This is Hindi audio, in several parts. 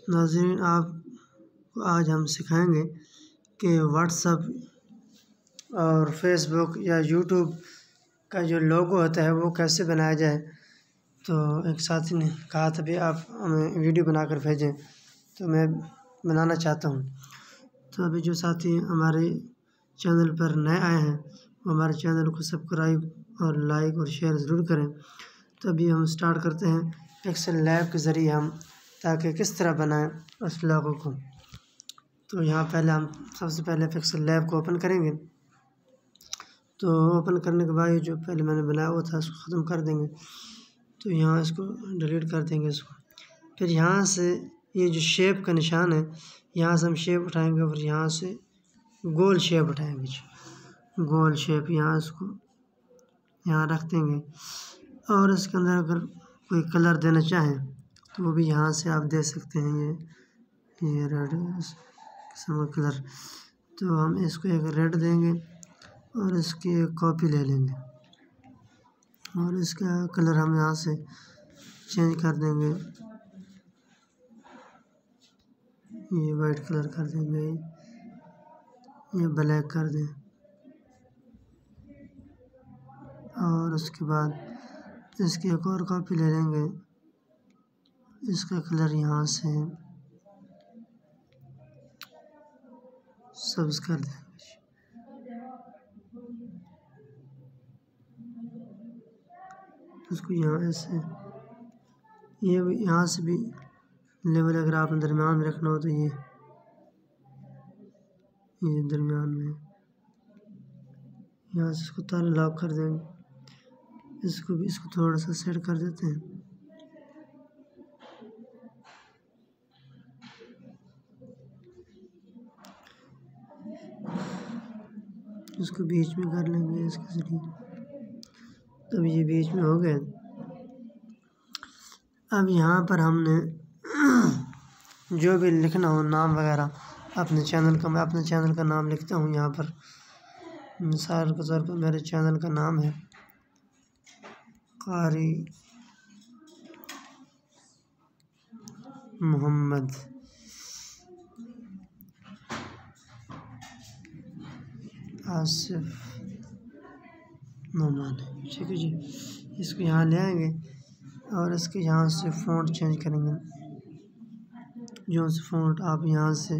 नाज़रीन, आप आज हम सिखाएंगे कि व्हाट्सएप और फेसबुक या यूट्यूब का जो लोगो होता है वो कैसे बनाया जाए। तो एक साथी ने कहा था भी आप हमें वीडियो बनाकर भेजें, तो मैं बनाना चाहता हूँ। तो अभी जो साथी हमारे चैनल पर नए आए हैं वो हमारे चैनल को सब्सक्राइब और लाइक और शेयर ज़रूर करें। तो अभी हम स्टार्ट करते हैं पिक्सेल लैब के ज़रिए हम ताकि किस तरह बनाएं उस लोगो को। तो यहाँ पहले हम सबसे पहले पिक्सेल लैब को ओपन करेंगे। तो ओपन करने के बाद ये जो पहले मैंने बनाया हुआ था उसको ख़त्म कर देंगे। तो यहाँ इसको डिलीट कर देंगे इसको। फिर यहाँ से ये जो शेप का निशान है यहाँ से हम शेप उठाएंगे और यहाँ से गोल शेप उठाएंगे। गोल शेप यहाँ इसको यहाँ रख देंगे और इसके अंदर अगर कोई कलर देना चाहें तो वो भी यहाँ से आप दे सकते हैं। ये रेड किस्म का कलर, तो हम इसको एक रेड देंगे और इसकी एक कॉपी ले लेंगे और इसका कलर हम यहाँ से चेंज कर देंगे। ये वाइट कलर कर देंगे, ये ब्लैक कर दें और उसके बाद इसकी एक और कॉपी ले लेंगे। इसका कलर यहाँ से सब्ज़ कर देंगे। उसको यहाँ से ये यहाँ से भी लेवल अगर आप दरम्यान में रखना हो तो ये दरम्यान में यहाँ से इसको ताला लॉक कर देंगे। इसको थोड़ा सा सेट कर देते हैं। इसको बीच में कर लेंगे इसके ज़रिए। तब ये बीच में हो गए। अब यहाँ पर हमने जो भी लिखना हो नाम वगैरह अपने चैनल का, मैं अपने चैनल का नाम लिखता हूँ। यहाँ पर मिसाल के तौर पर मेरे चैनल का नाम है कारी मोहम्मद आसिफ नोमान, ठीक है जी। इसको यहाँ ले आएंगे और इसके यहाँ से फ़ॉन्ट चेंज करेंगे। जो सा फ़ॉन्ट आप यहाँ से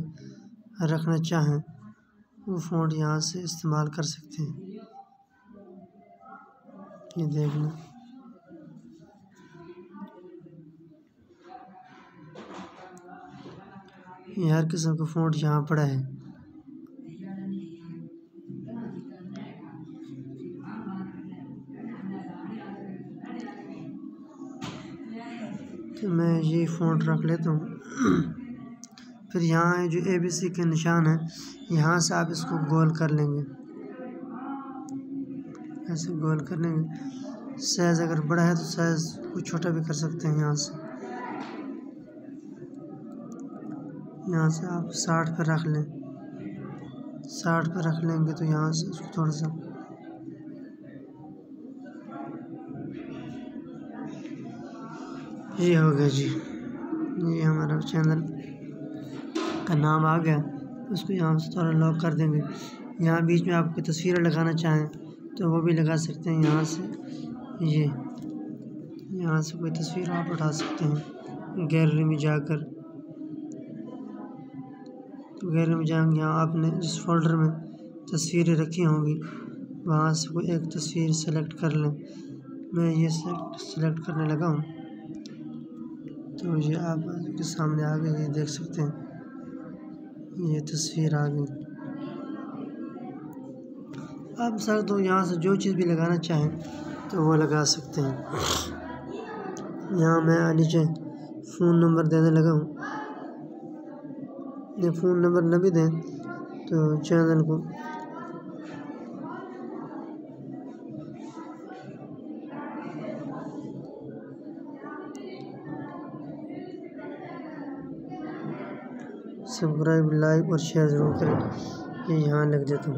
रखना चाहें वो फ़ॉन्ट यहाँ से इस्तेमाल कर सकते हैं। ये देखना, ये हर किस्म का फ़ॉन्ट यहाँ पड़ा है। तो मैं ये फ़ॉन्ट रख लेता हूँ। फिर यहाँ जो ABC के निशान है यहाँ से आप इसको गोल कर लेंगे, ऐसे गोल कर लेंगे। साइज़ अगर बड़ा है तो साइज़ कुछ छोटा भी कर सकते हैं। यहाँ से आप 60 पर रख लें। 60 पर रख लेंगे तो यहाँ से उसको थोड़ा सा ये हो गया जी। ये हमारा चैनल का नाम आ गया। उसको यहाँ से थोड़ा लॉक कर देंगे। यहाँ बीच में आप कोई तस्वीरें लगाना चाहें तो वो भी लगा सकते हैं। यहाँ से यहाँ से कोई तस्वीर आप उठा सकते हैं। गैलरी में जाकर, तो गैलरी में जाएंगे, यहाँ आपने जिस फोल्डर में तस्वीरें रखी होंगी वहाँ से कोई एक तस्वीर सेलेक्ट कर लें। मैं ये सेलेक्ट करने लगा हूँ। तो ये आपके सामने आ गई, ये देख सकते हैं, ये तस्वीर आ गई। आप सर तो यहाँ से जो चीज़ भी लगाना चाहें तो वो लगा सकते हैं। यहाँ मैं नीचे फ़ोन नंबर देने लगा हूँ। ये फ़ोन नंबर न भी दें तो चैनल को सब्सक्राइब, लाइक और शेयर ज़रूर करें। ये यहाँ लग देता हूँ।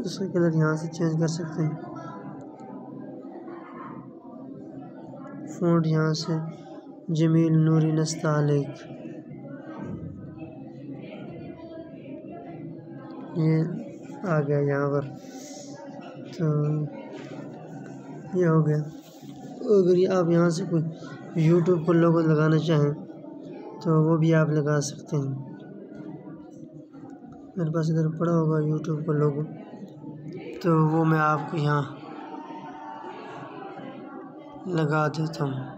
इसका कलर यहाँ से चेंज कर सकते हैं। फ़ॉन्ट यहाँ से जमील नूरी नस्तालिक, ये आ गया यहाँ पर। तो ये हो गया। अगर ये आप यहाँ से कोई यूट्यूब पर लोगो लगाना चाहें तो वो भी आप लगा सकते हैं। मेरे पास इधर पड़ा होगा यूट्यूब पर लोगो, तो वो मैं आपको यहाँ लगा देता हूँ।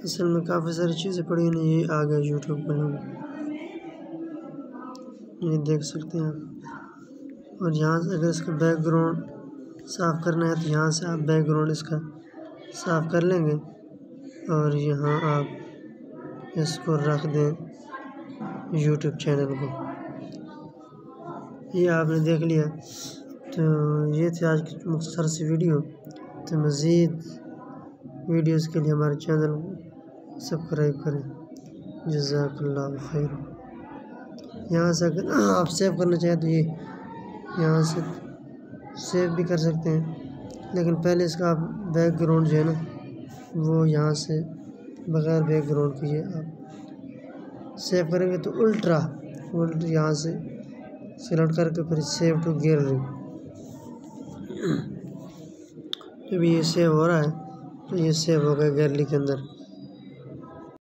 असल में काफ़ी सारी चीज़ें पड़ी नहीं, ये आ गया यूट्यूब पर लोगो, ये देख सकते हैं आप। और यहाँ से अगर इसका बैकग्राउंड साफ़ करना है तो यहाँ से आप बैकग्राउंड इसका साफ़ कर लेंगे और यहाँ आप इसको रख दें यूट्यूब चैनल को। ये आपने देख लिया। तो ये थी आज की मुख्तसर सी वीडियो। तो मज़ीद वीडियोज़ के लिए हमारे चैनल को सब्सक्राइब करें। जज़ाकल्लाहु खैर। यहाँ से अगर आप सेव करना चाहें तो ये यहाँ से सेव भी कर सकते हैं, लेकिन पहले इसका आप बैकग्राउंड जो है ना वो यहाँ से बग़ैर बैकग्राउंड के ये आप सेव करेंगे तो उल्ट यहाँ से सिलेक्ट करके फिर सेव टू गैलरी। जब ये सेव हो रहा है तो ये सेव हो गया गैलरी के अंदर।